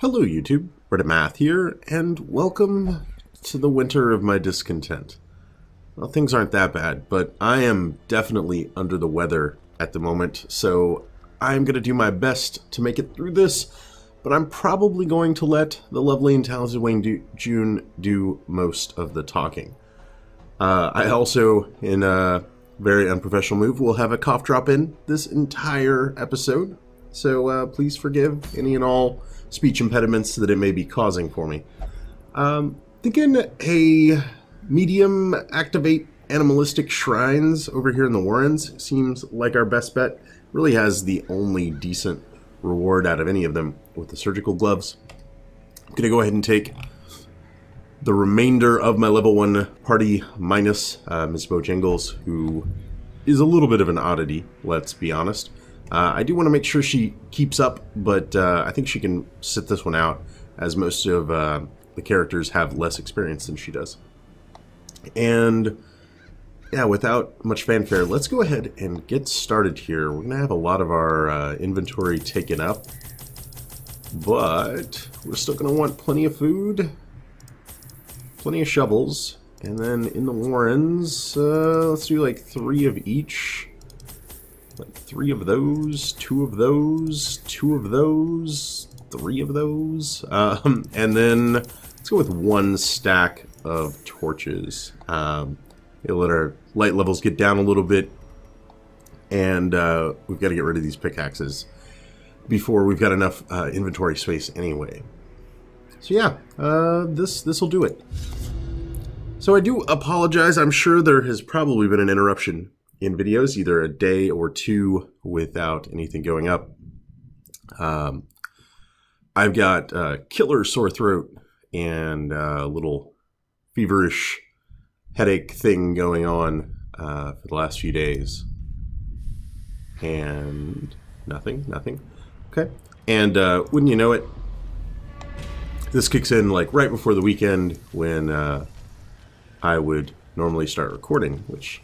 Hello YouTube, Reddit Math here, and welcome to the winter of my discontent. Well, things aren't that bad, but I am definitely under the weather at the moment, so I'm going to do my best to make it through this, but I'm probably going to let the lovely and talented Wayne June do most of the talking. I also, in a very unprofessional move, will have a cough drop in this entire episode, so please forgive any and all speech impediments that it may be causing for me. Thinking a medium activate animalistic shrines over here in the Warrens seems like our best bet. Really has the only decent reward out of any of them with the surgical gloves. I'm gonna go ahead and take the remainder of my level 1 party minus Ms. Bojangles, who is a little bit of an oddity, let's be honest. I do want to make sure she keeps up, but I think she can sit this one out, as most of the characters have less experience than she does. And yeah, without much fanfare, let's go ahead and get started here. We're going to have a lot of our inventory taken up, but we're still going to want plenty of food, plenty of shovels, and then in the Warrens, let's do like 3 of each. Like 3 of those, 2 of those, 2 of those, 3 of those, and then let's go with 1 stack of torches. It'll let our light levels get down a little bit, and we've got to get rid of these pickaxes before we've got enough inventory space anyway. So yeah, this will do it. So I do apologize. I'm sure there has probably been an interruption in videos, either a day or 2 without anything going up. I've got a killer sore throat and a little feverish headache thing going on for the last few days. And nothing. Okay. And wouldn't you know it, this kicks in like right before the weekend when I would normally start recording, which,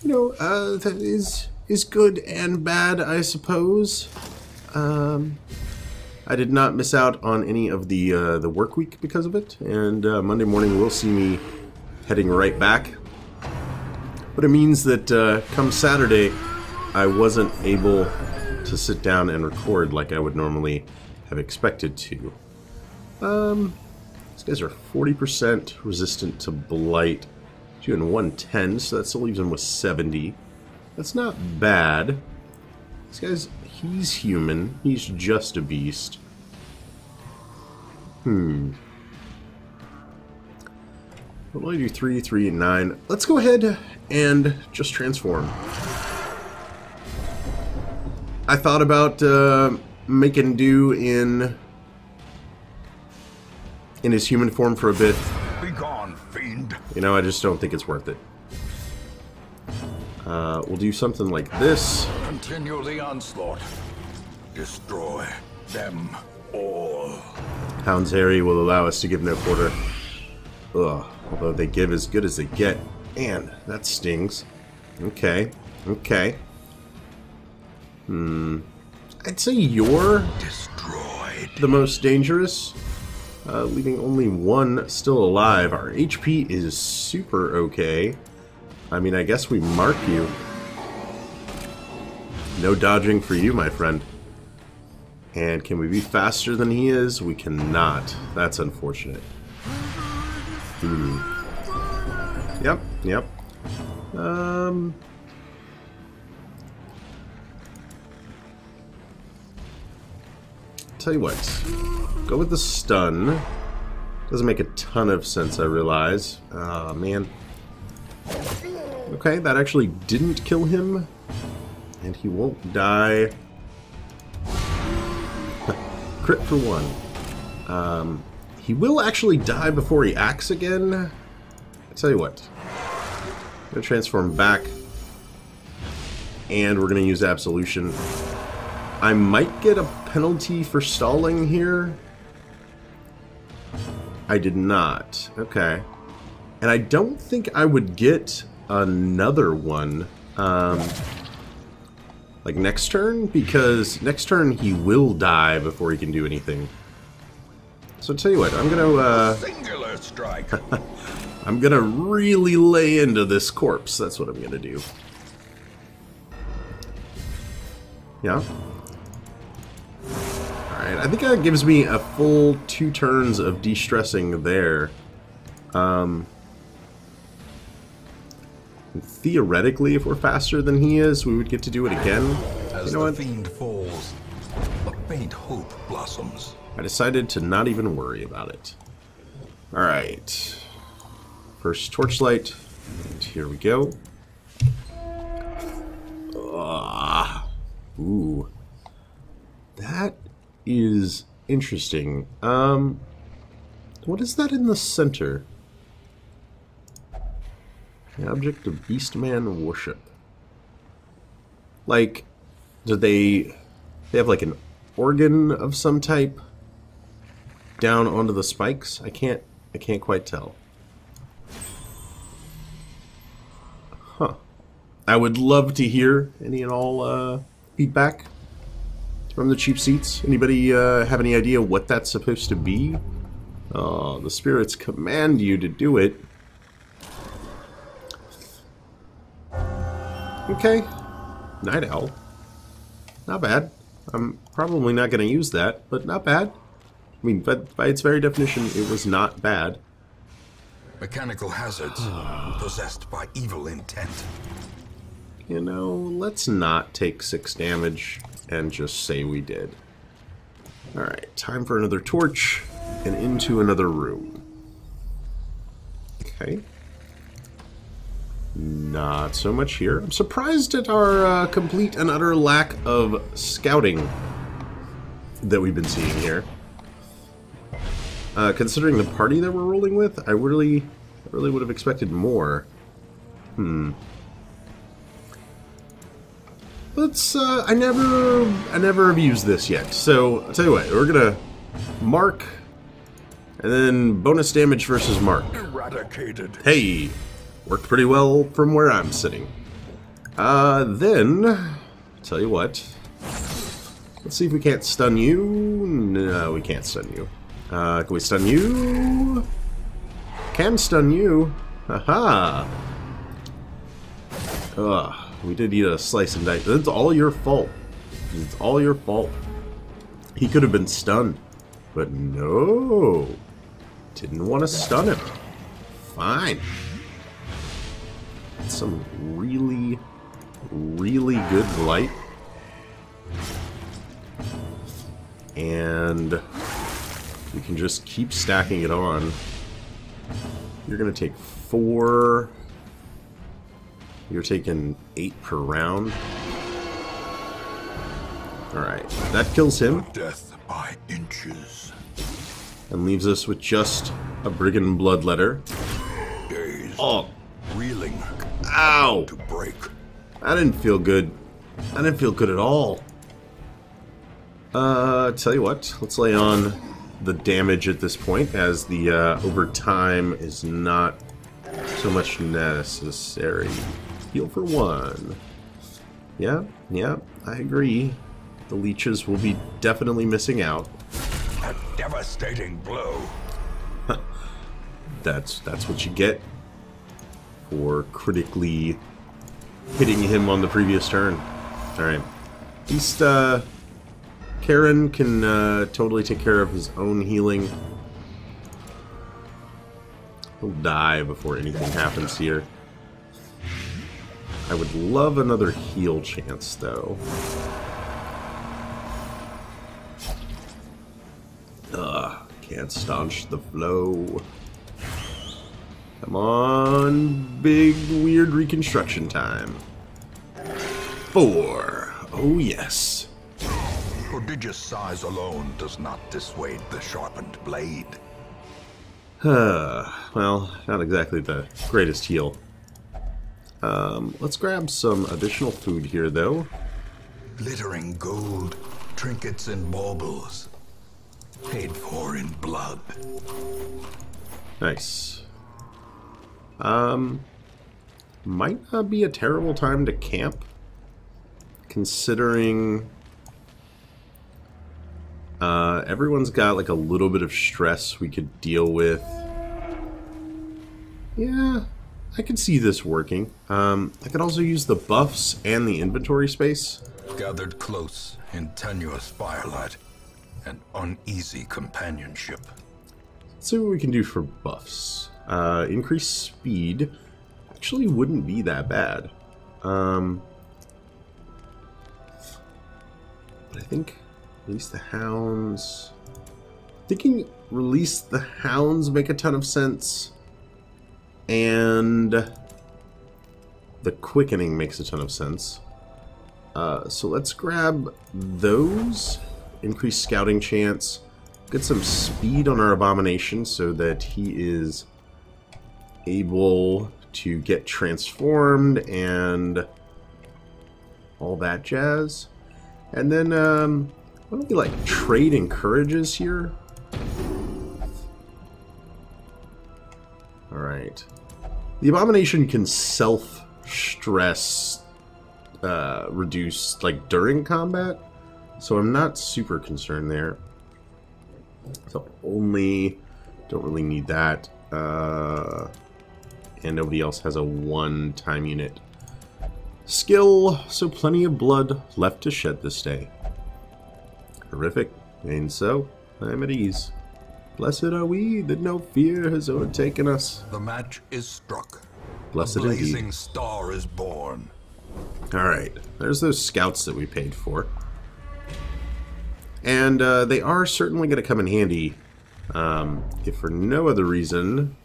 you know, that is good and bad, I suppose. I did not miss out on any of the work week because of it, and Monday morning will see me heading right back. But it means that come Saturday, I wasn't able to sit down and record like I would normally have expected to. These guys are 40% resistant to blight. Doing 110, so that still leaves him with 70. That's not bad. This guy's, he's human. He's just a beast. What will I do? 3, 3, 9. Let's go ahead and just transform. I thought about making do in his human form for a bit. You know, I just don't think it's worth it. We'll do something like this. Continue the onslaught. Destroy them all. Hound's Harry will allow us to give no quarter. Ugh, although they give as good as they get. Man, that stings. Okay. I'd say you're destroyed. The most dangerous. Leaving only 1 still alive. Our HP is super okay. I mean, I guess we mark you. No dodging for you, my friend. And can we be faster than he is? We cannot. That's unfortunate. Yep. Tell you what. Go with the stun. Doesn't make a ton of sense, I realize. Ah, man. Okay, that actually didn't kill him. And he won't die. Crit for 1. He will actually die before he acts again. I tell you what. I'm going to transform back. And we're going to use Absolution. I might get a penalty for stalling here. I did not. Okay. And I don't think I would get another one like next turn, because next turn he will die before he can do anything. So tell you what, I'm gonna Singular strike. I'm gonna really lay into this corpse. That's what I'm gonna do. Yeah. Alright, I think that gives me a full 2 turns of de-stressing there. Theoretically, if we're faster than he is, we would get to do it again. As the fiend falls, a faint hope blossoms. I decided to not even worry about it. Alright. First torchlight. And here we go. Ooh. That is interesting. What is that in the center? The object of Beastman worship. Like, do they have like an organ of some type down onto the spikes? I can't quite tell. Huh. I would love to hear any and all feedback from the cheap seats. Anybody have any idea what that's supposed to be? The spirits command you to do it. Okay. Night owl. Not bad. I'm probably not going to use that, but not bad. I mean, by its very definition, it was not bad. Mechanical hazards, possessed by evil intent. You know, let's not take 6 damage and just say we did. Alright, time for another torch and into another room. Okay. Not so much here. I'm surprised at our complete and utter lack of scouting that we've been seeing here. Considering the party that we're rolling with, I really would have expected more. Let's, I never have used this yet. So, I'll tell you what, we're gonna mark, and then bonus damage versus mark. Eradicated. Hey! Worked pretty well from where I'm sitting. Then, tell you what. Let's see if we can't stun you. No, we can't stun you. Can we stun you? Can stun you. Haha. We did eat a slice and dice. That's all your fault. It's all your fault. He could have been stunned. But no. Didn't want to stun him. Fine. Some really good light. And we can just keep stacking it on. You're going to take 4. You're taking 8 per round. Alright, that kills him. Death by inches. And leaves us with just a brigand bloodletter. Dazed. Oh. Reeling. Ow! To break. That didn't feel good. That didn't feel good at all. Tell you what, let's lay on the damage at this point, as the overtime is not so much necessary. Heal for 1. Yeah, I agree. The leeches will be definitely missing out. A devastating blow. That's what you get for critically hitting him on the previous turn. Alright. At least, Karen can totally take care of his own healing. He'll die before anything happens here. I would love another heal chance, though. Can't staunch the flow. Come on, big weird reconstruction time. 4. Oh yes. Prodigious size alone does not dissuade the sharpened blade. Well, not exactly the greatest heal. Let's grab some additional food here, though. Glittering gold, trinkets and baubles. Paid for in blood. Nice. Might not be a terrible time to camp, considering Everyone's got like a little bit of stress we could deal with. Yeah, I could see this working. I could also use the buffs and the inventory space. Gathered close in tenuous firelight and uneasy companionship. Let's see what we can do for buffs. Increase speed actually wouldn't be that bad. But I think release the hounds. Thinking release the hounds make a ton of sense. And the quickening makes a ton of sense. So let's grab those. Increase scouting chance. Get some speed on our abomination so that he is able to get transformed and all that jazz. And then, why don't we like trade encourages here? Alright. The abomination can self-stress reduce like during combat, so I'm not super concerned there. So only don't really need that. And nobody else has a one-time unit skill, so plenty of blood left to shed this day. Horrific, and so I'm at ease. Blessed are we that no fear has overtaken us. The match is struck. Blessed a blazing indeed. star is born. Alright, there's those scouts that we paid for. And they are certainly going to come in handy. If for no other reason,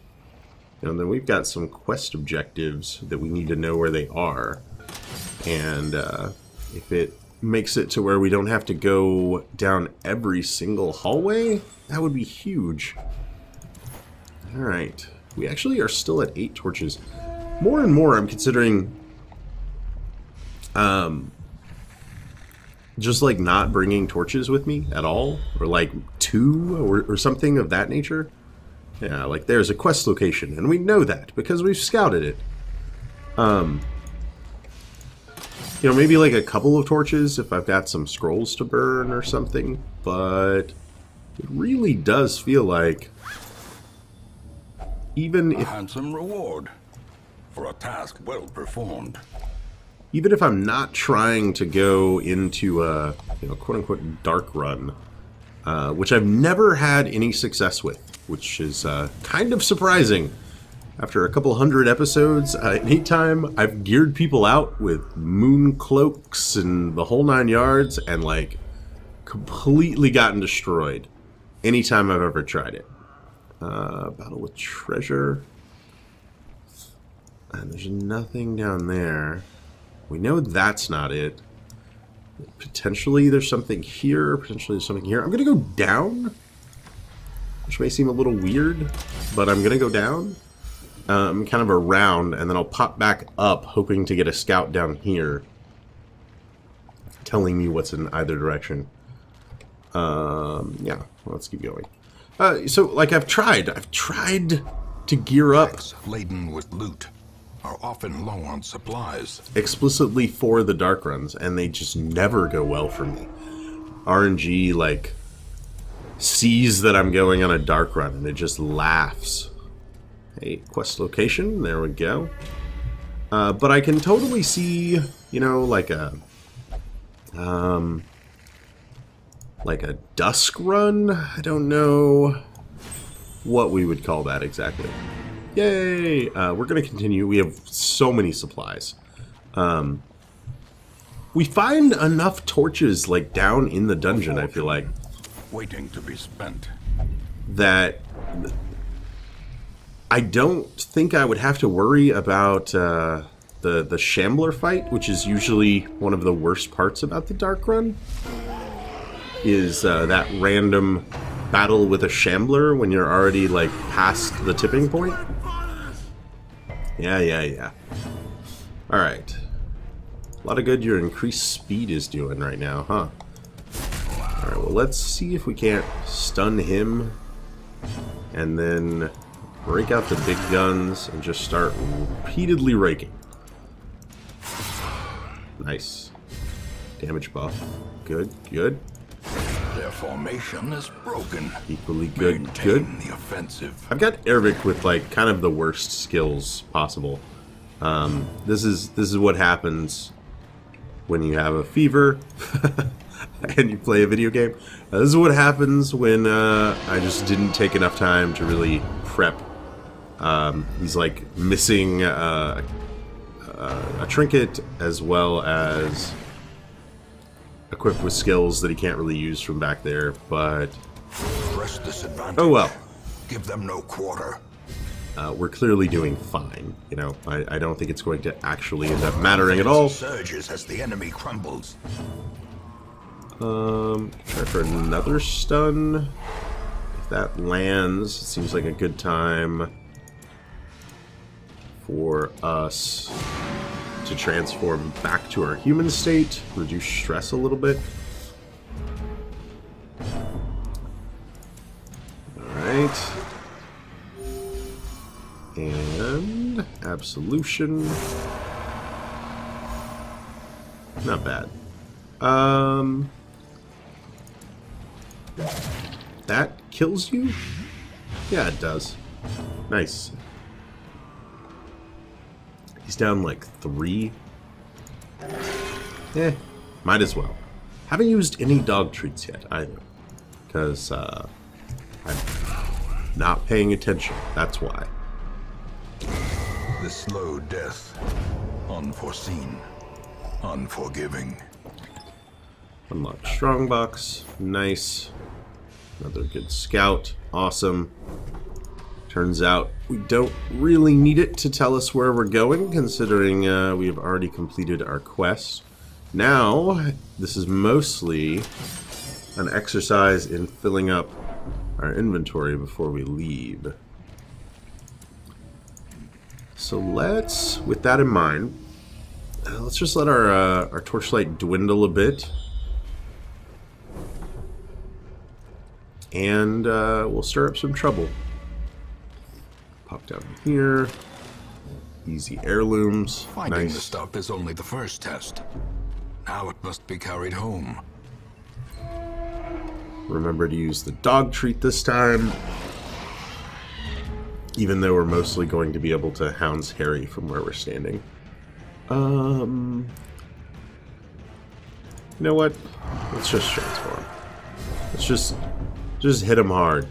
then we've got some quest objectives that we need to know where they are. And if it makes it to where we don't have to go down every single hallway, that would be huge. Alright, we actually are still at 8 torches. More and more I'm considering just like not bringing torches with me at all, or like 2 or something of that nature. Yeah, like there's a quest location and we know that because we've scouted it. You know, maybe like a couple of torches if I've got some scrolls to burn or something, but it really does feel like even if... A handsome reward for a task well performed. Even if I'm not trying to go into a, you know, quote-unquote dark run, which I've never had any success with, which is kind of surprising. After a couple hundred episodes, anytime I've geared people out with moon cloaks and the whole 9 yards, and like completely gotten destroyed anytime I've ever tried it. Battle with treasure. And there's nothing down there. We know that's not it. Potentially there's something here. Potentially there's something here. I'm going to go down, which may seem a little weird, but I'm going to go down. Kind of around, and then I'll pop back up, hoping to get a scout down here, telling me what's in either direction. Yeah, let's keep going. So, like, I've tried to gear up Laden with loot are often low on supplies. explicitly for the dark runs, and they just never go well for me. RNG, like, sees that I'm going on a dark run, and it just laughs. Hey, quest location, there we go. But I can totally see, you know, like a dusk run. I don't know what we would call that exactly. Yay! We're gonna continue. We have so many supplies. We find enough torches like down in the dungeon, I feel like, Waiting to be spent. that I don't think I would have to worry about the shambler fight, which is usually one of the worst parts about the dark run, is that random battle with a shambler when you're already like past the tipping point. Yeah. Alright. A lot of good your increased speed is doing right now, huh? Alright, well let's see if we can't stun him and then break out the big guns and just start repeatedly raking. Nice. Damage buff. Good. Their formation is broken. Equally good. Maintain the offensive. I've got Eric with like kind of the worst skills possible. This is what happens when you have a fever and you play a video game. This is what happens when I just didn't take enough time to really prep. He's like missing a trinket as well as equipped with skills that he can't really use from back there, but Press disadvantage. oh well. Give them no quarter. We're clearly doing fine. You know, I don't think it's going to actually end up mattering at all. Surges as the enemy crumbles. Try for another stun. If that lands, it seems like a good time for us to transform back to our human state, reduce stress a little bit. Alright. And absolution. Not bad. That kills you? Yeah, it does. Nice. He's down like 3. Might as well. Haven't used any dog treats yet either. Because I'm not paying attention. That's why. The slow death. Unforeseen. Unforgiving. Unlock strongbox. Nice. Another good scout. Awesome. Turns out we don't really need it to tell us where we're going, considering we have already completed our quest. Now, this is mostly an exercise in filling up our inventory before we leave. So let's, with that in mind, let's just let our torchlight dwindle a bit. And we'll stir up some trouble. Pop down here. Easy heirlooms. Finding Nice. the stuff is only the first test. Now it must be carried home. Remember to use the dog treat this time. Even though we're mostly going to be able to hounds Harry from where we're standing. You know what? Let's just transform. Let's just hit him hard.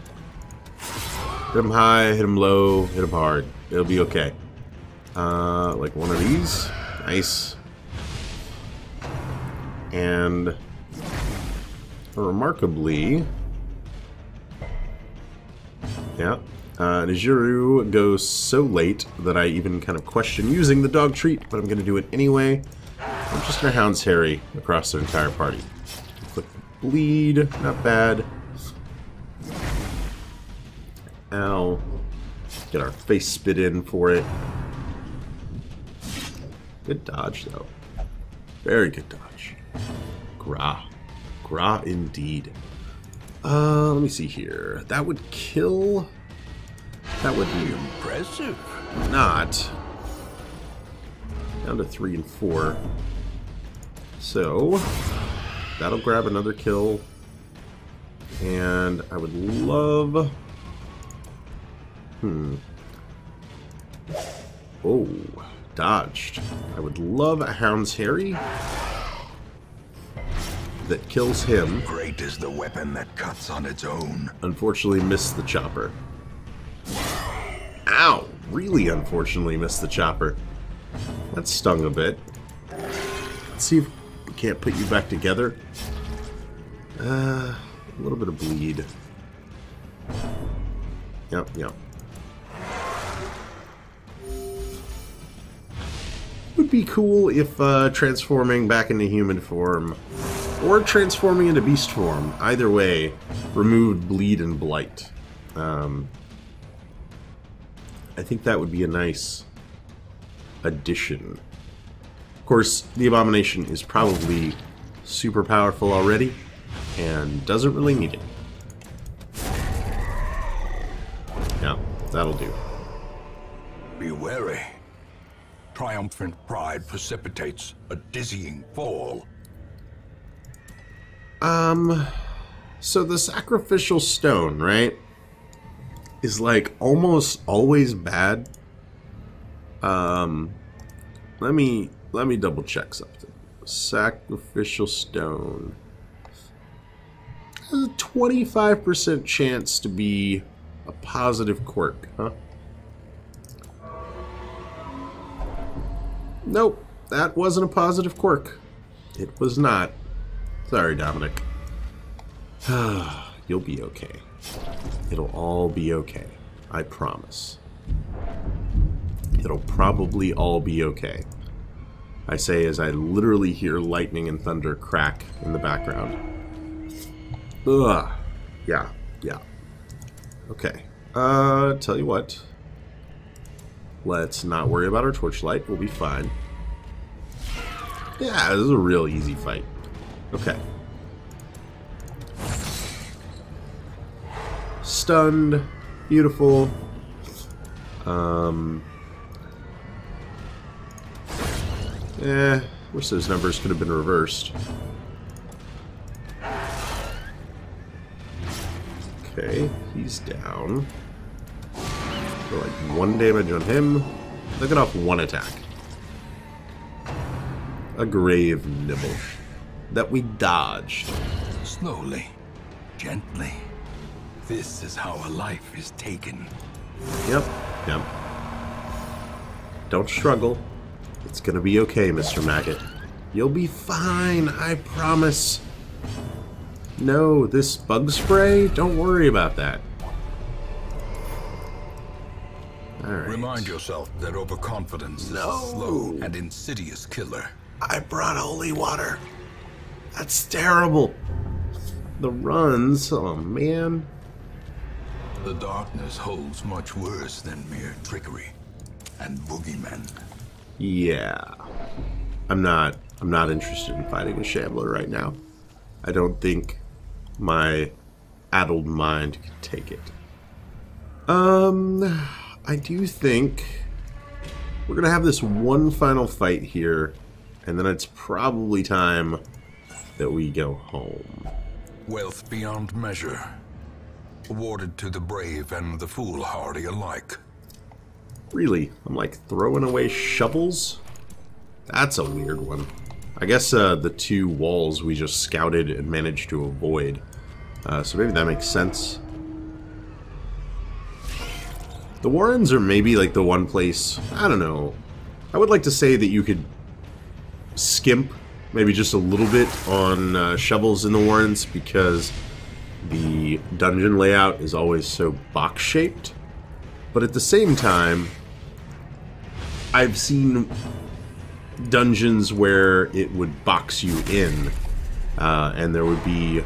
Hit him high, hit him low, hit him hard. It'll be okay. Like one of these. Nice. And remarkably, yeah, Nijuru goes so late that I even kind of question using the dog treat, but I'm going to do it anyway. I'm just going to Hounds Harry across the entire party. Click bleed, not bad. Ow. Get our face spit in for it. Good dodge, though. Very good dodge. Gra. Gra indeed. Let me see here. That would kill... That would be Impressive. not. Down to 3 and 4. So, that'll grab another kill. And I would love... Oh, dodged. I would love a Hound's Harry that kills him. Great is the weapon that cuts on its own. Unfortunately missed the chopper. Ow! Really unfortunately missed the chopper. That stung a bit. Let's see if we can't put you back together. A little bit of bleed. Yep. Would be cool if transforming back into human form or transforming into beast form, either way, removed bleed and blight. I think that would be a nice addition. Of course, the Abomination is probably super powerful already and doesn't really need it. Yeah, that'll do. Be wary. Triumphant pride precipitates a dizzying fall. So the sacrificial stone, right, is like almost always bad. Let me double check something. Sacrificial stone has a 25% chance to be a positive quirk, huh? Nope, that wasn't a positive quirk. It was not. Sorry, Dominic. You'll be okay. It'll all be okay. I promise. It'll probably all be okay. I say as I literally hear lightning and thunder crack in the background. Ugh. Yeah. Okay. Tell you what. Let's not worry about our torchlight. We'll be fine. Yeah, this is a real easy fight. Okay. Stunned. Beautiful. Wish those numbers could have been reversed. Okay, he's down. So like 1 damage on him. Look it off 1 attack. A grave nibble. That we dodged. Slowly, gently. This is how a life is taken. Yep. Don't struggle. It's gonna be okay, Mr. Maggot. You'll be fine, I promise. No, this bug spray? Don't worry about that. Alright. Remind yourself that overconfidence is a slow and insidious killer. I brought holy water. That's terrible. The runs, oh man. The darkness holds much worse than mere trickery and boogeymen. Yeah. I'm not interested in fighting a shambler right now. I don't think my addled mind can take it. I do think we're gonna have this one final fight here, and then it's probably time that we go home. Wealth beyond measure, awarded to the brave and the foolhardy alike. Really? I'm like throwing away shovels? That's a weird one. I guess the 2 walls we just scouted and managed to avoid. So maybe that makes sense. The Warrens are maybe like the one place, I don't know. I would like to say that you could skimp maybe just a little bit on shovels in the Warrens because the dungeon layout is always so box-shaped. But at the same time, I've seen dungeons where it would box you in, and there would be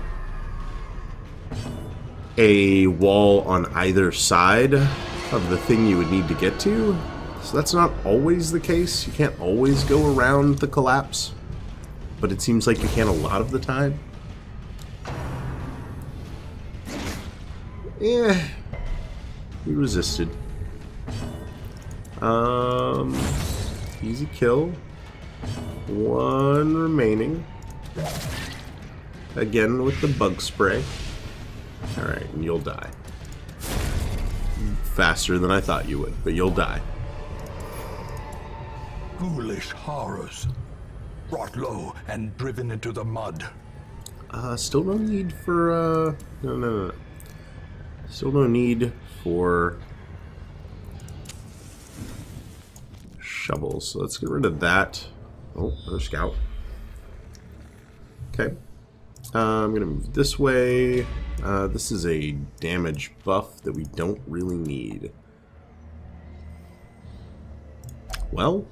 a wall on either side of the thing you would need to get to. So that's not always the case. You can't always go around the collapse, but it seems like you can a lot of the time. Yeah, we resisted. Easy kill. 1 remaining. Again with the bug spray. Alright, and you'll die. Faster than I thought you would, but you'll die. Ghoulish horrors, brought low and driven into the mud. Still no need for, no. Still no need for shovels. So let's get rid of that. Oh, another scout. Okay. I'm gonna move this way. This is a damage buff that we don't really need. Well,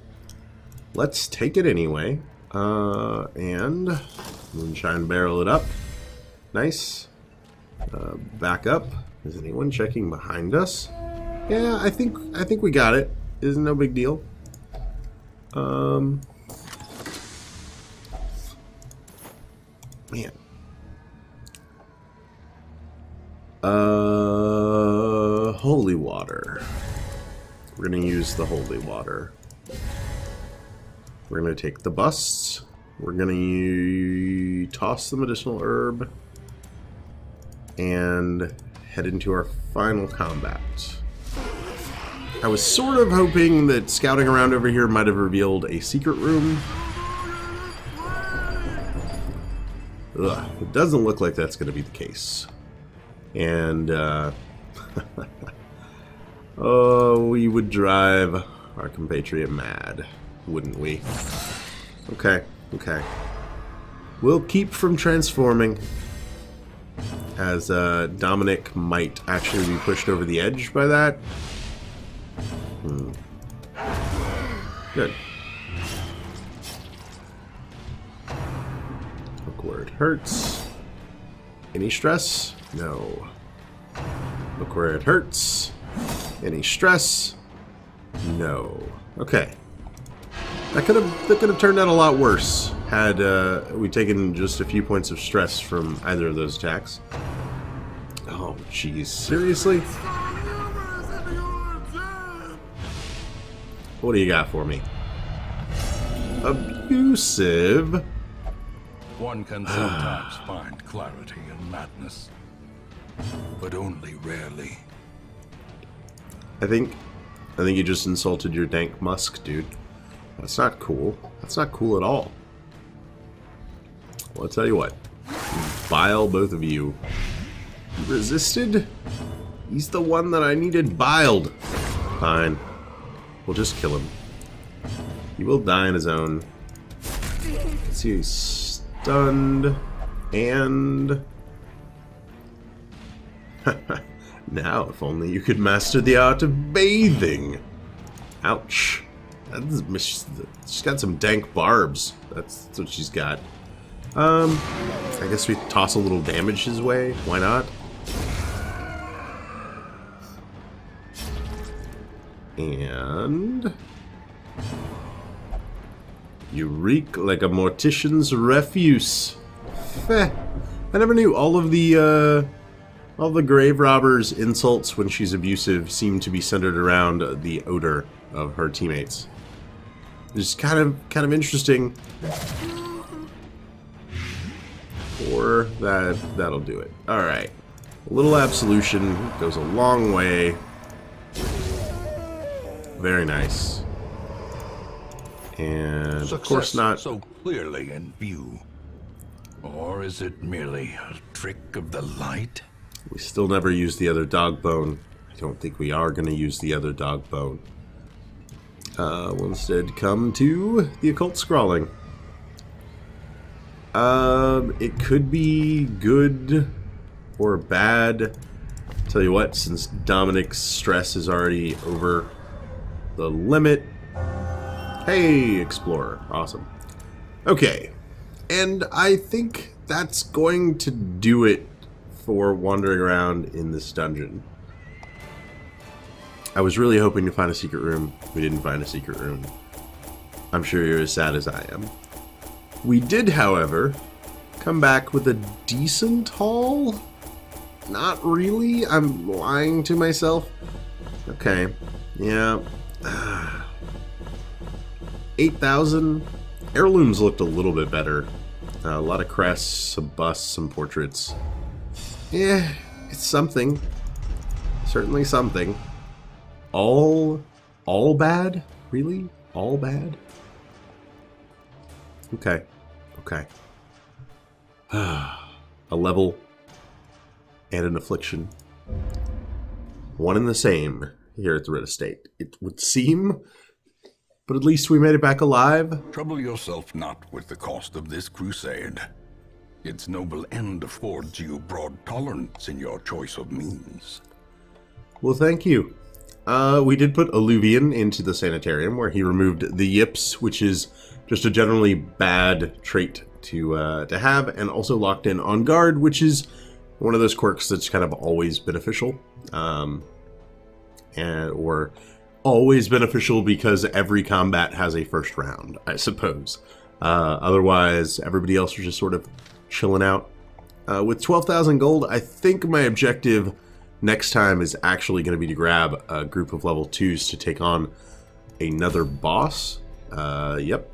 let's take it anyway. And moonshine barrel it up. Nice. Back up. Is anyone checking behind us? Yeah, I think we got it. It's no big deal. Man. Holy water. We're gonna use the holy water. We're gonna take the busts. We're gonna toss the medicinal herb. and head into our final combat. I was sort of hoping that scouting around over here might have revealed a secret room. Ugh, it doesn't look like that's going to be the case. And, oh, we would drive our compatriot mad, wouldn't we? Okay, okay. We'll keep from transforming, as Dominic might actually be pushed over the edge by that. Good. Look where it hurts. Any stress? No. Look where it hurts. Any stress? No. Okay. That could have turned out a lot worse had we taken just a few points of stress from either of those attacks. Oh, jeez. Seriously? What do you got for me? Abusive? One can sometimes find clarity in madness, but only rarely. I think you just insulted your dank musk, dude. That's not cool. That's not cool at all. Well, I'll tell you what. Bile, both of you. You resisted? He's the one that I needed biled. Fine. We'll just kill him. He will die on his own. Let's see, he's stunned. And... now, if only you could master the art of bathing. Ouch. She's got some dank barbs. That's what she's got. I guess we toss a little damage his way. Why not? And... you reek like a mortician's refuse. Feh. I never knew all the grave robber's insults when she's abusive seem to be centered around the odor of her teammates. It's kind of interesting. Or that'll do it. Alright. A little absolution goes a long way. Very nice. And Success of course not so clearly in view. Or is it merely a trick of the light? We still never used the other dog bone. I don't think we are going to use the other dog bone. We'll instead come to the occult scrawling. It could be good or bad. Tell you what, since Dominic's stress is already over the limit. Hey, Explorer. Awesome. Okay. And I think that's going to do it for wandering around in this dungeon. I was really hoping to find a secret room. We didn't find a secret room. I'm sure you're as sad as I am. We did, however, come back with a decent haul. Not really. I'm lying to myself. Okay. Yeah. 8,000. Heirlooms looked a little bit better. A lot of crests, some busts, some portraits. Yeah, it's something. Certainly something. All bad? Really? All bad? Okay. Okay. A level and an affliction. One and the same here at the Red Estate. It would seem, but at least we made it back alive. Trouble yourself not with the cost of this crusade. Its noble end affords you broad tolerance in your choice of means. Well, thank you. We did put Alluvian into the sanitarium, where he removed the yips, which is just a generally bad trait to have, and also locked in On Guard, which is one of those quirks that's kind of always beneficial. Or always beneficial because every combat has a first round, I suppose. Otherwise, everybody else was just sort of chilling out. With 12,000 gold, I think my objective next time is actually going to be to grab a group of level 2s to take on another boss. Yep.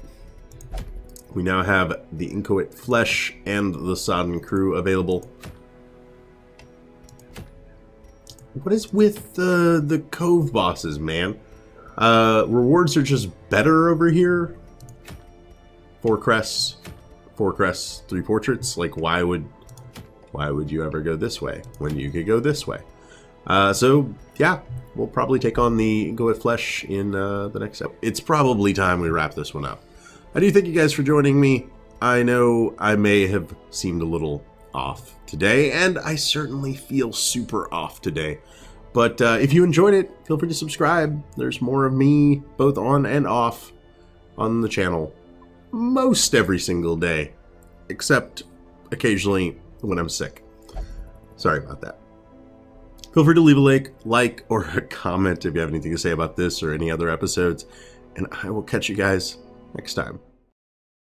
We now have the Inchoate Flesh and the Sodden crew available. What is with the cove bosses, man? Rewards are just better over here. 4 crests, 3 portraits. Like, why would you ever go this way when you could go this way? So yeah, we'll probably take on the Go at Flesh in the next episode. It's probably time we wrap this one up. I do thank you guys for joining me. I know I may have seemed a little off today, and I certainly feel super off today. But if you enjoyed it, feel free to subscribe. There's more of me, both on and off, on the channel most every single day, except occasionally when I'm sick. Sorry about that. Feel free to leave a like or a comment if you have anything to say about this or any other episodes, and I will catch you guys next time.